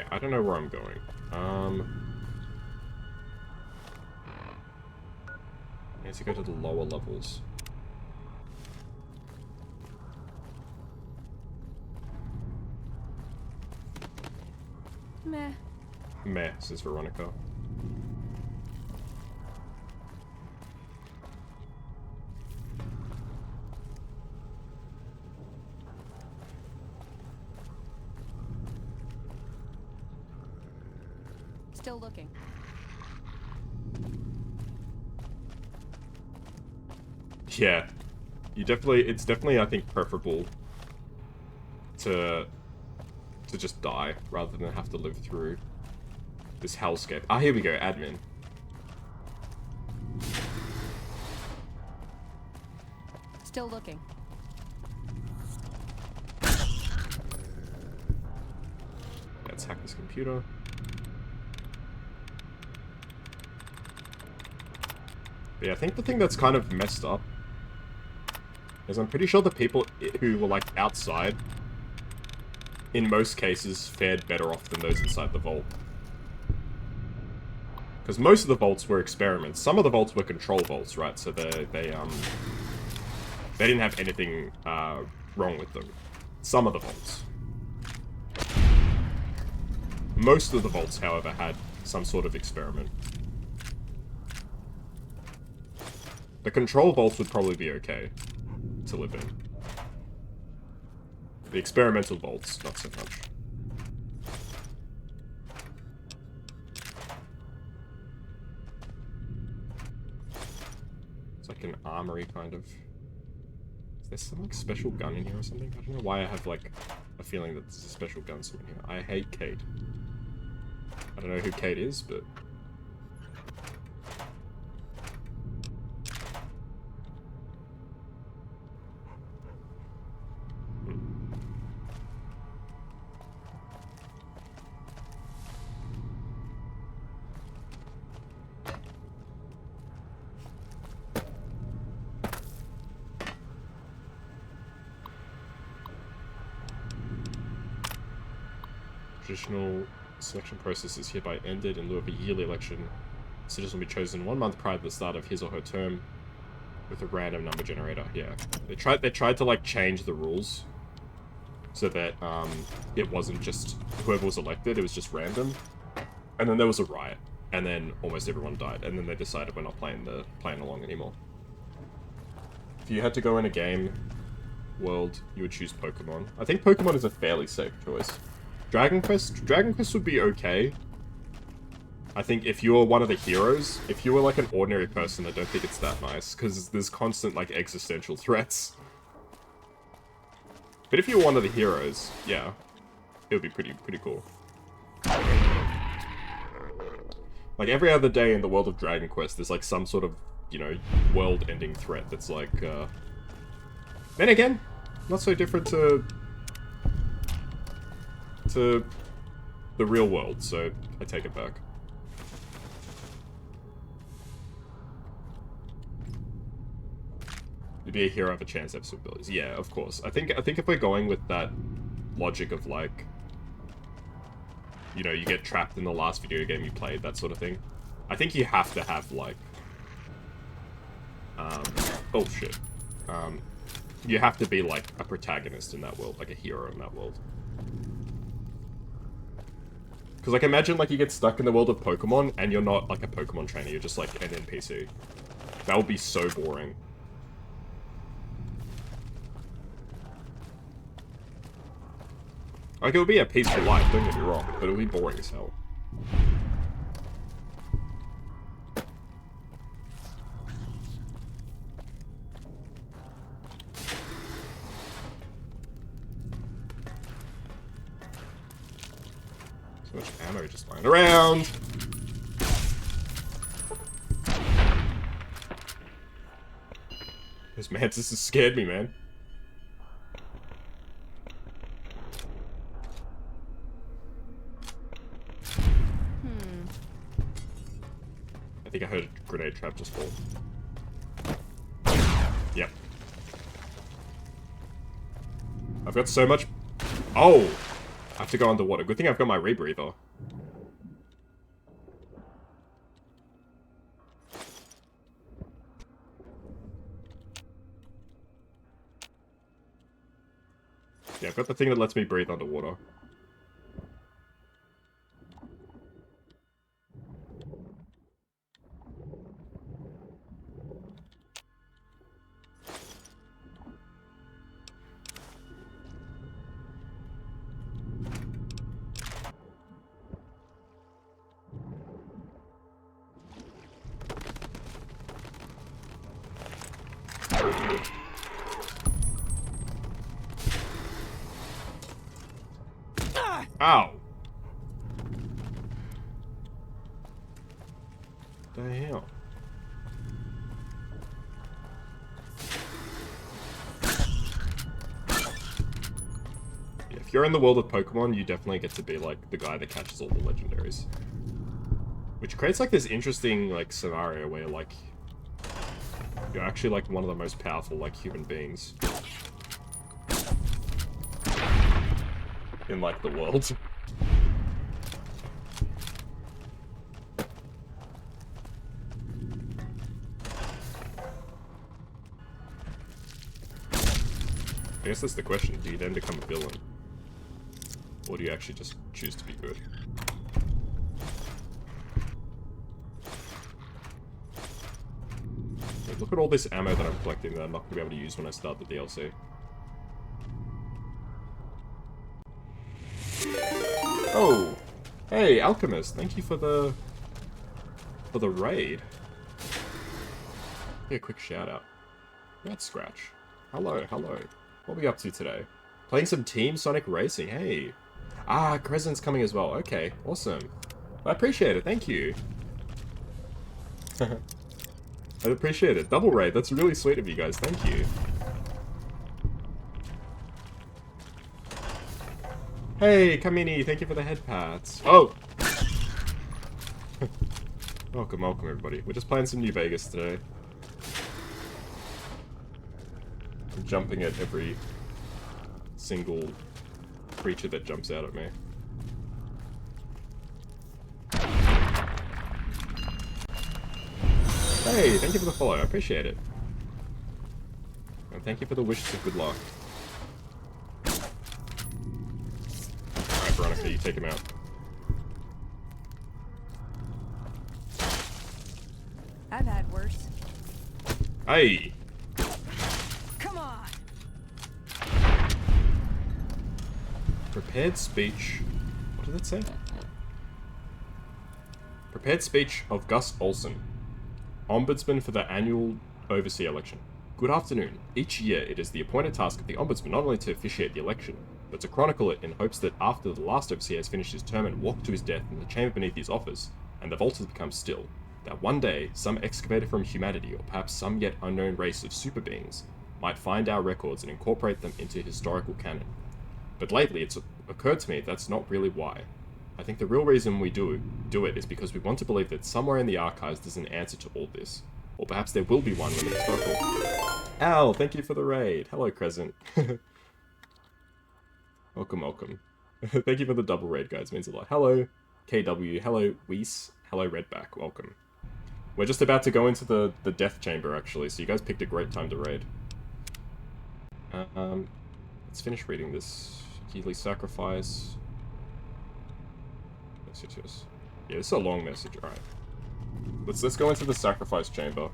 Okay, I don't know where I'm going. I need to go to the lower levels. Meh. Meh, says Veronica. Still looking. Yeah. It's definitely, I think, preferable to just die rather than have to live through this hellscape. Ah, here we go, admin. Still looking. Let's hack this computer. But yeah, I think the thing that's kind of messed up is I'm pretty sure the people who were, like, outside, in most cases, fared better off than those inside the vault. Because most of the vaults were experiments. Some of the vaults were control vaults, right? So they didn't have anything wrong with them. Some of the vaults. Most of the vaults, however, had some sort of experiment. The control vaults would probably be okay to live in. The experimental vaults, not so much. It's like an armory, kind of. Is there some, like, special gun in here or something? I don't know why I have, like, a feeling that there's a special gun somewhere here. I hate Kate. I don't know who Kate is, but... Traditional selection process is hereby ended in lieu of a yearly election. Citizens will be chosen 1 month prior to the start of his or her term with a random number generator. Yeah, they tried to, like, change the rules so that it wasn't just whoever was elected; it was just random. And then there was a riot, and then almost everyone died. And then they decided we're not playing along anymore. If you had to go in a game world, you would choose Pokemon. I think Pokemon is a fairly safe choice. Dragon Quest would be okay. I think if you were one of the heroes, if you were like an ordinary person, I don't think it's that nice, because there's constant, like, existential threats. But if you were one of the heroes, yeah, it would be pretty cool. Like, every other day in the world of Dragon Quest, there's, like, some sort of, you know, world-ending threat that's like, Then again, not so different to the real world, so I take it back. To be a hero, have a chance to have some abilities. Yeah, of course. I think if we're going with that logic of, like, you know, you get trapped in the last video game you played, that sort of thing, I think you have to have, like, oh shit. You have to be, like, a protagonist in that world, like a hero in that world. Because, like, imagine, like, you get stuck in the world of Pokemon, and you're not, like, a Pokemon trainer, you're just, like, an NPC. That would be so boring. Like, it would be a peaceful life, don't get me wrong, but it would be boring as hell. So much ammo just lying around! This mantis has scared me, man. I think I heard a grenade trap just fall. Yep. I've got so much... Oh! I have to go underwater. Good thing I've got my rebreather. Yeah, I've got the thing that lets me breathe underwater. Ow! The hell? Yeah, if you're in the world of Pokemon, you definitely get to be like the guy that catches all the legendaries. Which creates like this interesting like scenario where like you're actually like one of the most powerful like human beings in like the world. I guess that's the question, do you then become a villain? Or do you actually just choose to be good? Wait, look at all this ammo that I'm collecting that I'm not going to be able to use when I start the DLC. Oh! Hey, Alchemist, thank you for the raid. Yeah, quick shout out. Rat Scratch. Hello, hello. What are we up to today? Playing some Team Sonic Racing, hey. Ah, Crescent's coming as well. Okay, awesome. I appreciate it, thank you. I appreciate it. Double raid, that's really sweet of you guys, thank you. Hey, Kamini, thank you for the head pats. Oh! Welcome, welcome everybody. We're just playing some New Vegas today. I'm jumping at every single creature that jumps out at me. Hey, thank you for the follow, I appreciate it. And thank you for the wishes of good luck. Alright, Veronica, you take him out. I've had worse. Hey! Come on! Prepared speech... What did it say? Prepared speech of Gus Olson, Ombudsman for the annual Overseer election. Good afternoon. Each year, it is the appointed task of the Ombudsman not only to officiate the election, but to chronicle it in hopes that after the last Overseer has finished his term and walked to his death in the chamber beneath his office, and the vault has become still, that one day, some excavator from humanity, or perhaps some yet unknown race of super beings, might find our records and incorporate them into historical canon. But lately, it's occurred to me that's not really why. I think the real reason we do it is because we want to believe that somewhere in the archives there's an answer to all this. Or perhaps there will be one when it's historical. Al, thank you for the raid. Hello, Crescent. Welcome, welcome. Thank you for the double raid, guys. Means a lot. Hello, KW. Hello, Weiss. Hello, Redback. Welcome. We're just about to go into the death chamber, actually, so you guys picked a great time to raid. Let's finish reading this. Yearly sacrifice. Yes. Yeah, this is a long message. Alright. Let's go into the sacrifice chamber.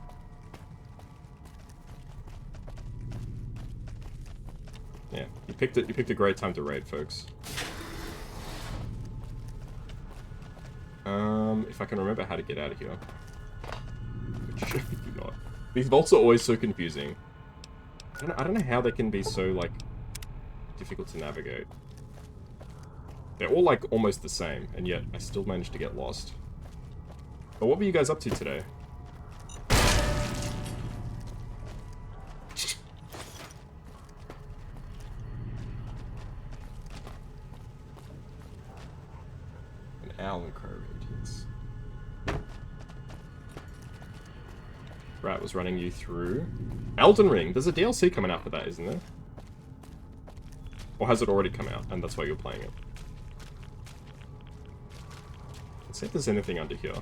Yeah, you picked a great time to raid, folks. If I can remember how to get out of here. Which should be not. These vaults are always so confusing. I don't know how they can be so, like, difficult to navigate. They're all, like, almost the same, and yet I still managed to get lost. But what were you guys up to today? An owl and crow radiance. Rat was running you through Elden Ring. There's a DLC coming out for that, isn't there? Or has it already come out, and that's why you're playing it? See if there's anything under here.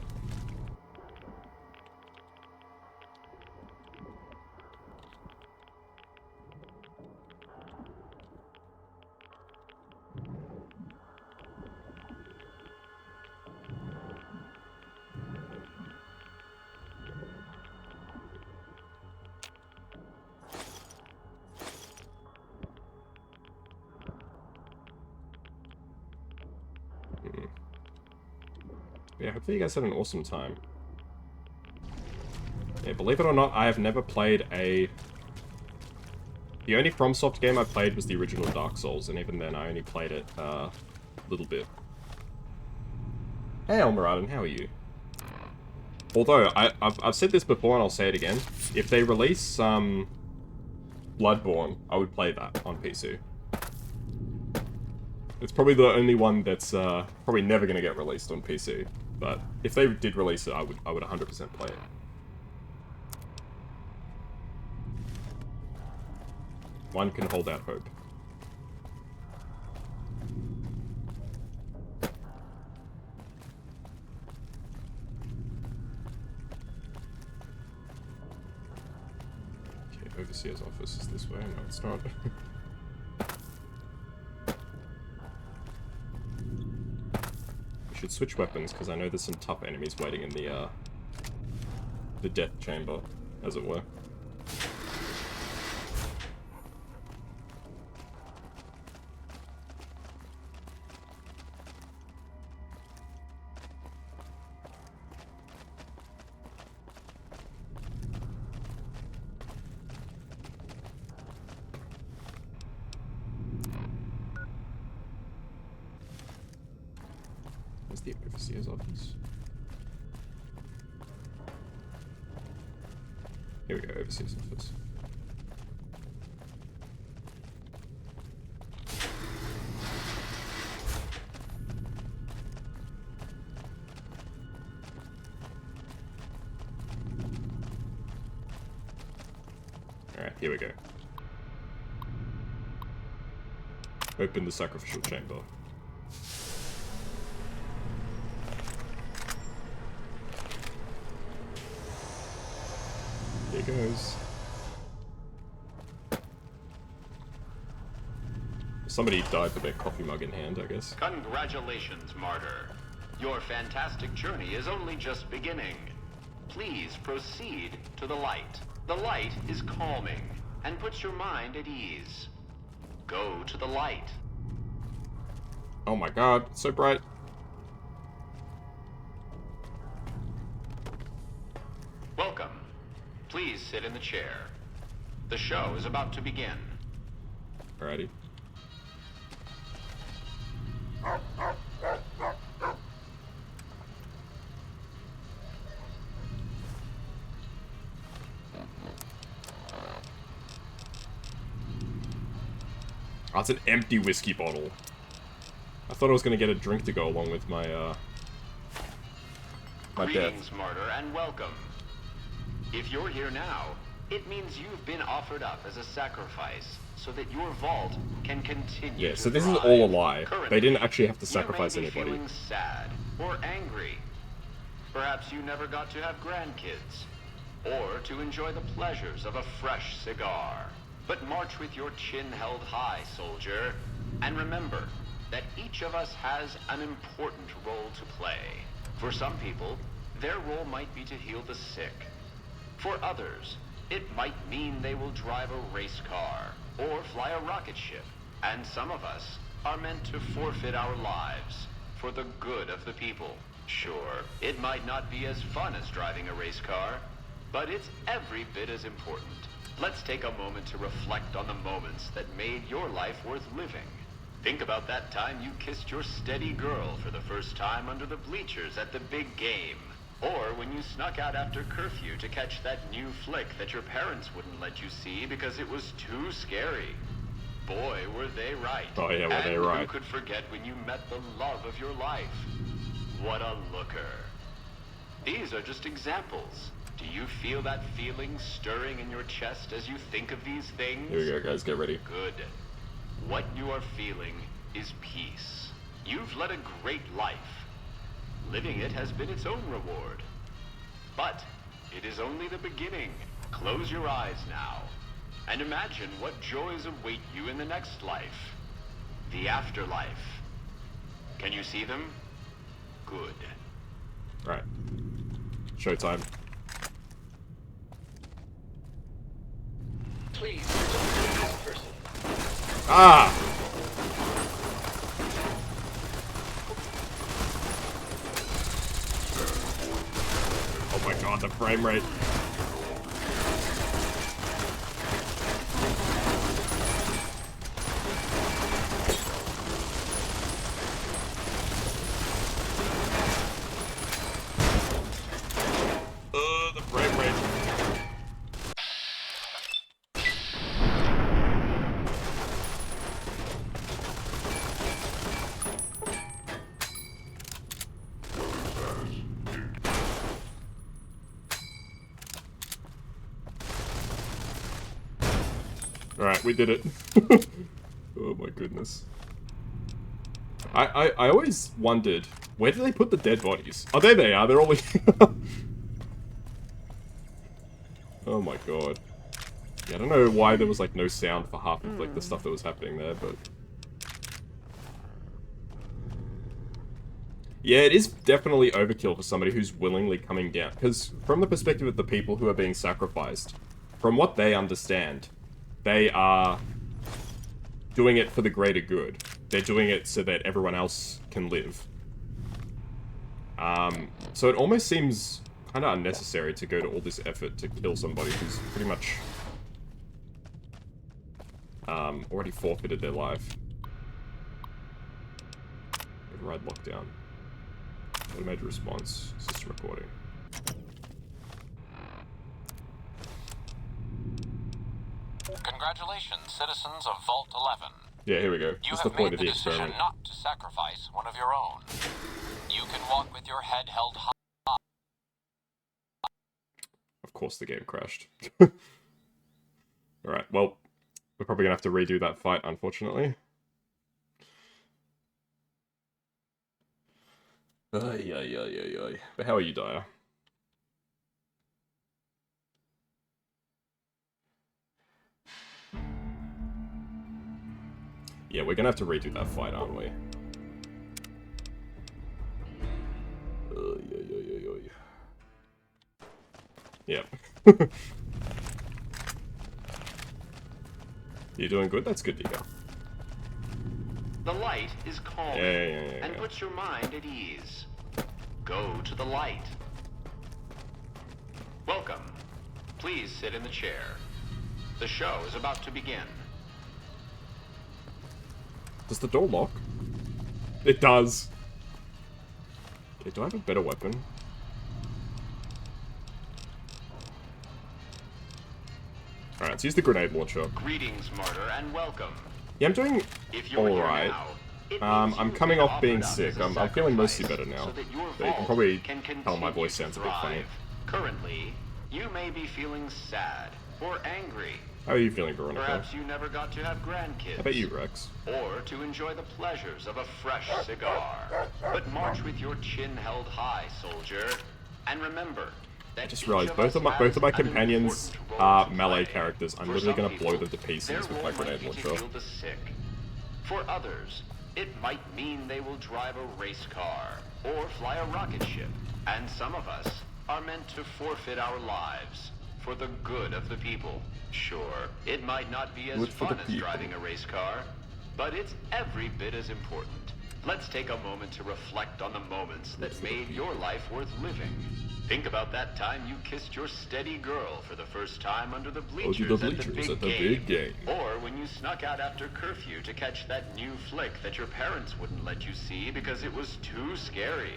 Yeah, hopefully you guys had an awesome time. Yeah, believe it or not, I have never played a... The only FromSoft game I played was the original Dark Souls, and even then I only played it a little bit. Hey Elmaraden, how are you? Although, I've said this before and I'll say it again. If they release Bloodborne, I would play that on PC. It's probably the only one that's probably never going to get released on PC. But if they did release it, I would 100% play it. One can hold out hope. Okay, Overseer's office is this way. No, it's not. Should switch weapons because I know there's some tough enemies waiting in the death chamber, as it were. The Overseer's office. Here we go, Overseer's office. Alright, here we go. Open the sacrificial chamber. Here goes. Somebody died with their coffee mug in hand, I guess. Congratulations, Martyr. Your fantastic journey is only just beginning. Please proceed to the light. The light is calming and puts your mind at ease. Go to the light. Oh my god, it's so bright. Welcome. Please sit in the chair. The show is about to begin. Alrighty. Oh, it's an empty whiskey bottle. I thought I was gonna get a drink to go along with my my death. Greetings, Martyr, and welcome. If you're here now, it means you've been offered up as a sacrifice so that your vault can continue. Yeah, to so this is thrive. all a lie. Currently, They didn't actually have to sacrifice you may be anybody. Feeling sad or angry. Perhaps you never got to have grandkids, or to enjoy the pleasures of a fresh cigar. But march with your chin held high, soldier, and remember that each of us has an important role to play. For some people, their role might be to heal the sick. For others, it might mean they will drive a race car or fly a rocket ship. And some of us are meant to forfeit our lives for the good of the people. Sure, it might not be as fun as driving a race car, but it's every bit as important. Let's take a moment to reflect on the moments that made your life worth living. Think about that time you kissed your steady girl for the first time under the bleachers at the big game. Or when you snuck out after curfew to catch that new flick that your parents wouldn't let you see because it was too scary. Boy, were they right. Oh yeah, were they right. And who could forget when you met the love of your life? What a looker. These are just examples. Do you feel that feeling stirring in your chest as you think of these things? Here we go, guys, get ready. Good. What you are feeling is peace. You've led a great life. Living it has been its own reward. But it is only the beginning. Close your eyes now, and imagine what joys await you in the next life. The afterlife. Can you see them? Good. Right. Showtime. Please, this person. Ah! Oh my god, the frame rate. The frame rate. Alright, we did it. Oh my goodness. I always wondered, where do they put the dead bodies? Oh, there they are, they're all Oh my god. Yeah, I don't know why there was like no sound for half of like the stuff that was happening there, but... Yeah, it is definitely overkill for somebody who's willingly coming down. Because from the perspective of the people who are being sacrificed, from what they understand, they are doing it for the greater good. They're doing it so that everyone else can live. So it almost seems kind of unnecessary to go to all this effort to kill somebody who's pretty much already forfeited their life. Override lockdown. Automated response. System recording. Congratulations, citizens of Vault 11. Yeah, here we go. You That's the have point made of the the decision experiment. not to sacrifice one of your own. You can walk with your head held high. Of course the game crashed. Alright, well, we're probably gonna have to redo that fight, unfortunately. Ay. But how are you, Dyer? Yeah, we're gonna have to redo that fight, aren't we? Ay. Yep. You're doing good? That's good to hear. The light is calming and Yeah. puts your mind at ease. Go to the light. Welcome. Please sit in the chair. The show is about to begin. Does the door lock? It does. Okay, do I have a better weapon? Alright, let's use the grenade launcher. Greetings, martyr, and welcome. Yeah, I'm doing If you're here alright. now, it means I'm you've coming been off being offered up sick. as a I'm feeling mostly sacrifice better now. so that your But you can vault probably can tell my voice continue sounds a to bit funny. thrive. Currently, you may be feeling sad or angry. How are you feeling, Kuroneko? Perhaps you never got to have grandkids. How about you, Rex? Or to enjoy the pleasures of a fresh cigar. But march with your chin held high, soldier. And remember that I just each realized of both us of my has an companions important role are to melee play. characters. I'm For literally some gonna blow people, them to pieces their with role my might grenade be to launcher. heal the sick. For others, it might mean they will drive a race car or fly a rocket ship. And some of us are meant to forfeit our lives for the good of the people. Sure, it might not be as Good for the fun as people. driving a race car, but it's every bit as important. Let's take a moment to reflect on the moments that made your life worth living. Think about that time you kissed your steady girl for the first time under the bleachers, at the big game. Or when you snuck out after curfew to catch that new flick that your parents wouldn't let you see because it was too scary.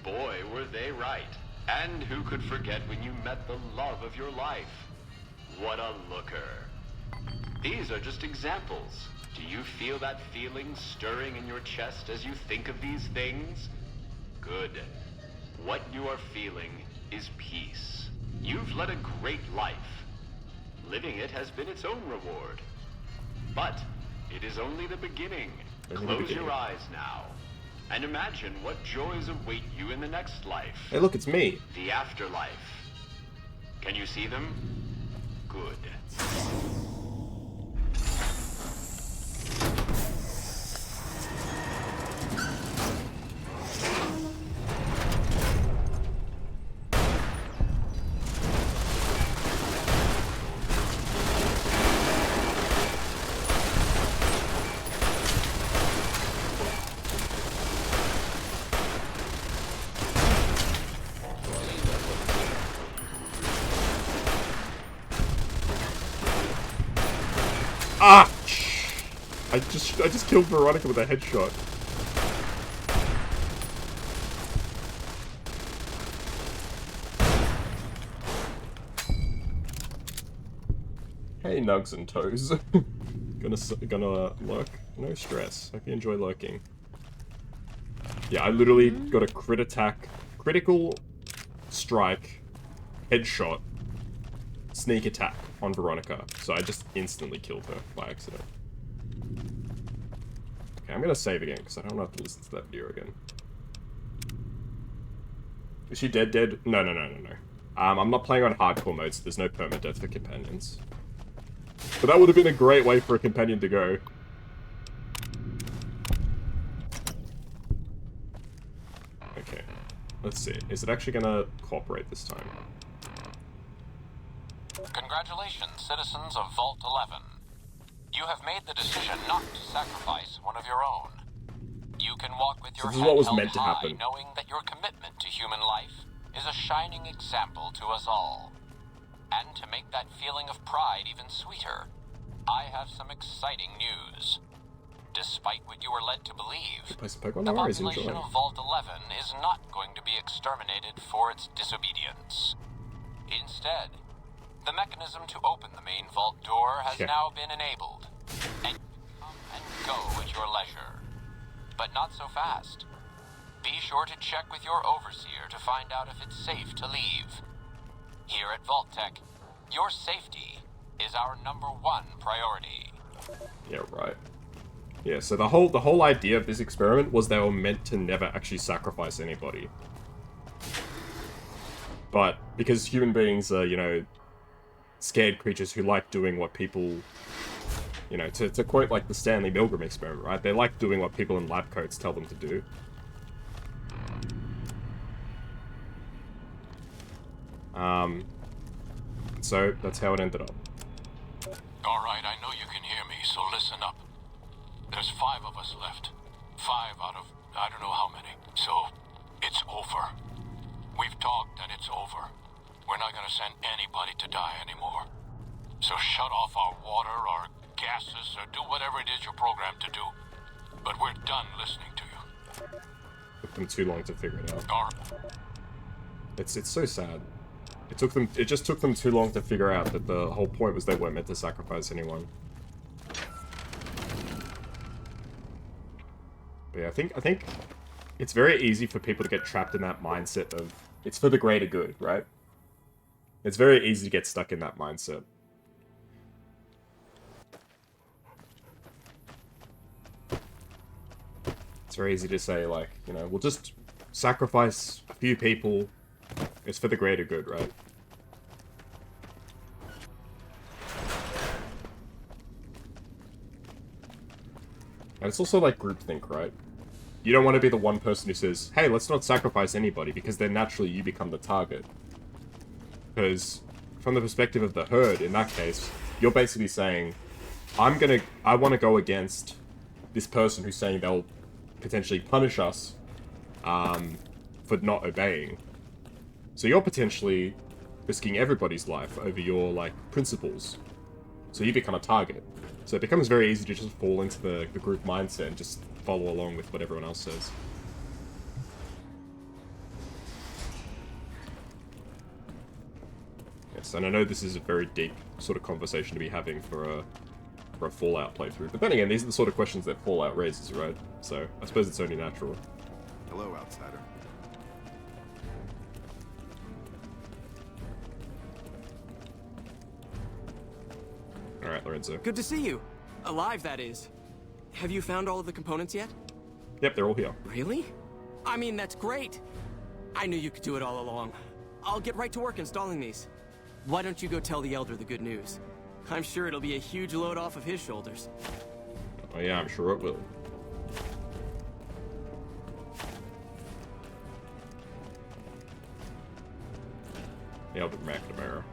Boy, were they right. And who could forget when you met the love of your life? What a looker. These are just examples. Do you feel that feeling stirring in your chest as you think of these things? Good. What you are feeling is peace. You've led a great life. Living it has been its own reward. But it is only the beginning. Only the Close beginning. your eyes now, and imagine what joys await you in the next life. Hey, look, it's me. The afterlife. Can you see them? Good. Ah! I just killed Veronica with a headshot. Hey, nugs and toes. gonna lurk. No stress. Hope you enjoy lurking. Yeah, I literally got a crit attack, critical strike, headshot, sneak attack on Veronica. So I just instantly killed her by accident. Okay, I'm gonna save again because I don't have to listen to that video again. Is she dead? No. I'm not playing on hardcore mode, so there's no permadeath for companions. But that would have been a great way for a companion to go. Okay, let's see. Is it actually gonna cooperate this time? Congratulations, citizens of Vault 11. You have made the decision not to sacrifice one of your own. You can walk with your this is head what was held meant to high, happen. knowing that your commitment to human life is a shining example to us all. And to make that feeling of pride even sweeter, I have some exciting news. Despite what you were led to believe, Play some Pokemon the Hours, population enjoy. of Vault 11 is not going to be exterminated for its disobedience. Instead, the mechanism to open the main vault door has now been enabled, and you can come and go at your leisure. But not so fast. Be sure to check with your overseer to find out if it's safe to leave. Here at Vault-Tec, your safety is our #1 priority. Yeah, right. Yeah, so the whole idea of this experiment was they were meant to never actually sacrifice anybody. But because human beings are, you know, scared creatures who like doing what people, you know, to quote like the Stanley Milgram experiment, right? They like doing what people in lab coats tell them to do. So that's how it ended up. Alright, I know you can hear me, so listen up. There's 5 of us left. 5 out of I don't know how many. So, it's over. We've talked and it's over. We're not gonna send anybody to die anymore. So shut off our water, our gases, or do whatever it is you're programmed to do. But we're done listening to you. Took them too long to figure it out. Alright. It's so sad. It just took them too long to figure out that the whole point was they weren't meant to sacrifice anyone. But yeah, I think it's very easy for people to get trapped in that mindset of it's for the greater good, right? It's very easy to get stuck in that mindset. It's very easy to say, like, you know, we'll just sacrifice a few people. It's for the greater good, right? And it's also like groupthink, right? You don't want to be the one person who says, hey, let's not sacrifice anybody, because then naturally you become the target. Because from the perspective of the herd, in that case, you're basically saying, I want to go against this person who's saying they'll potentially punish us for not obeying. So you're potentially risking everybody's life over your, like, principles. So you become a target. So it becomes very easy to just fall into the group mindset and just follow along with what everyone else says. Yes, and I know this is a very deep sort of conversation to be having for a Fallout playthrough. But then again, these are the sort of questions that Fallout raises, right? So I suppose it's only natural. Hello, outsider. Alright, Lorenzo. Good to see you. Alive, that is. Have you found all of the components yet? Yep, they're all here. Really? I mean, that's great. I knew you could do it all along. I'll get right to work installing these. Why don't you go tell the Elder the good news? I'm sure it'll be a huge load off of his shoulders. Oh yeah, I'm sure it will. Yeah, I'll be McNamara.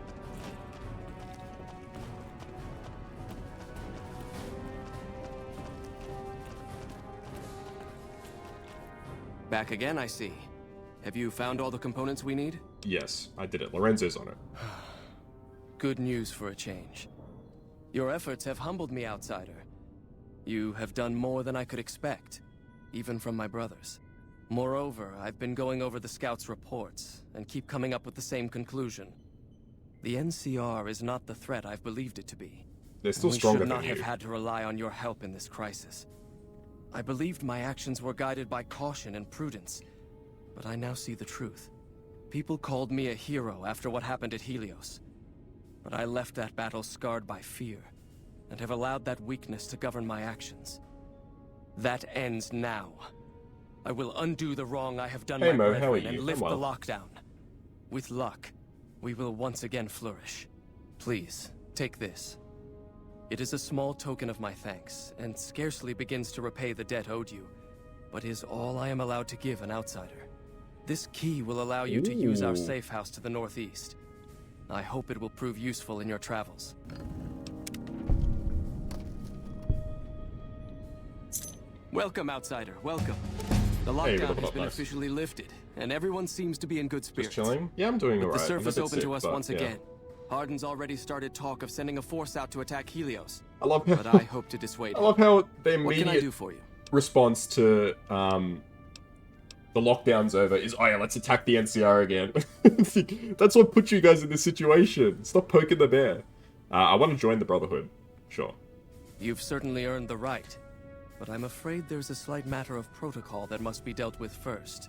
Back again, I see. Have you found all the components we need? Yes, I did it. Lorenzo's on it. Good news for a change. Your efforts have humbled me, outsider. You have done more than I could expect, even from my brothers. Moreover, I've been going over the scouts' reports, and keep coming up with the same conclusion. The NCR is not the threat I've believed it to be. They're still stronger We than should not you. have had to rely on your help in this crisis. I believed my actions were guided by caution and prudence, but I now see the truth. People called me a hero after what happened at Helios. But I left that battle scarred by fear, and have allowed that weakness to govern my actions. That ends now. I will undo the wrong I have done Hey my Mo, how are brethren you? and I'm lift well. the lockdown. With luck, we will once again flourish. Please, take this. It is a small token of my thanks, and scarcely begins to repay the debt owed you, but is all I am allowed to give an outsider. This key will allow you to use our Ooh. safe house to the northeast. I hope it will prove useful in your travels. Welcome, outsider. Welcome. The Hey, lockdown what has up, been nice? officially lifted, and everyone seems to be in good spirits. Just chilling? Yeah, I'm doing With alright. the I'm a surface bit open sick, to us but, once yeah. again, Harden's already started talk of sending a force out to attack Helios, I love but how I hope to dissuade I him. love how the What can I immediate do for you? response to the lockdown's over is, oh yeah, let's attack the NCR again. That's what put you guys in this situation. Stop poking the bear. I want to join the Brotherhood. Sure. You've certainly earned the right, but I'm afraid there's a slight matter of protocol that must be dealt with first.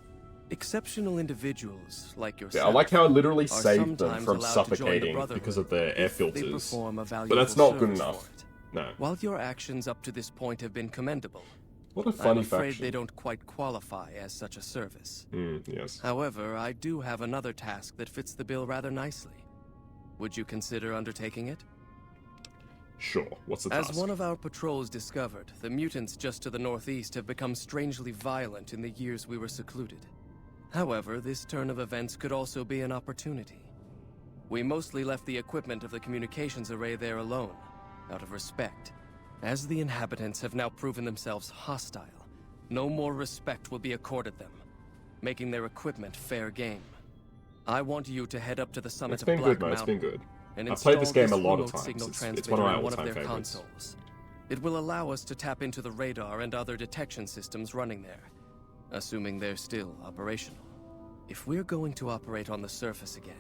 Exceptional individuals like yourself Yeah, I like how I literally are saved them sometimes from allowed to join the suffocating Brotherhood because of their air if they filters. perform a But valuable that's not good service enough. for it. No. While your actions up to this point have been commendable, What a I'm funny afraid faction. they don't quite qualify as such a service. Yes. However, I do have another task that fits the bill rather nicely. Would you consider undertaking it? Sure. What's the As task? one of our patrols discovered, the mutants just to the northeast have become strangely violent in the years we were secluded. However, this turn of events could also be an opportunity. We mostly left the equipment of the communications array there alone, out of respect. As the inhabitants have now proven themselves hostile, no more respect will be accorded them, making their equipment fair game. I want you to head up to the summit It's of been Black good, man. It's Mountain been good. and I've played this install game a lot of remote times. signal It's transmitter one of my on one of all-time their favorites. consoles. It will allow us to tap into the radar and other detection systems running there, assuming they're still operational. If we're going to operate on the surface again,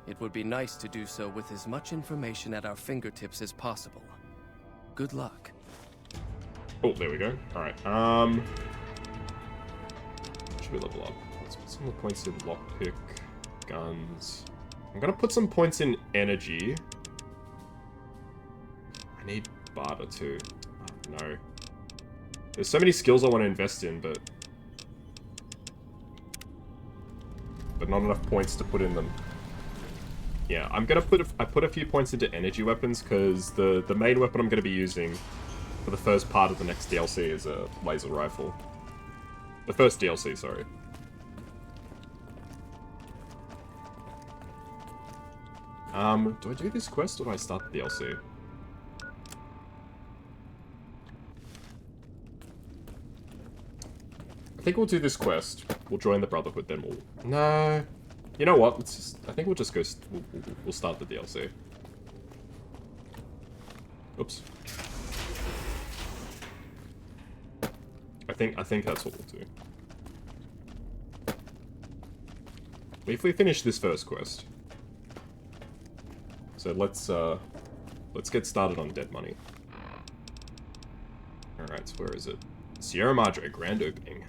it would be nice to do so with as much information at our fingertips as possible. Good luck. Oh, there we go. Alright, should we level up? Let's put some more points in lockpick, guns. I'm gonna put some points in energy. I need barter too. Oh, no. There's so many skills I want to invest in, but not enough points to put in them. Yeah, I'm gonna I put a few points into energy weapons because the main weapon I'm gonna be using for the first part of the next DLC is a laser rifle. The first DLC, sorry. Do I do this quest or do I start the DLC? I think we'll do this quest. We'll join the Brotherhood, then we'll... No. You know what? Let's just... I think we'll just go... We'll start the DLC. Oops. I think that's what we'll do. If we finish this first quest. So let's get started on dead money. Alright, so where is it? Sierra Madre, grand opening.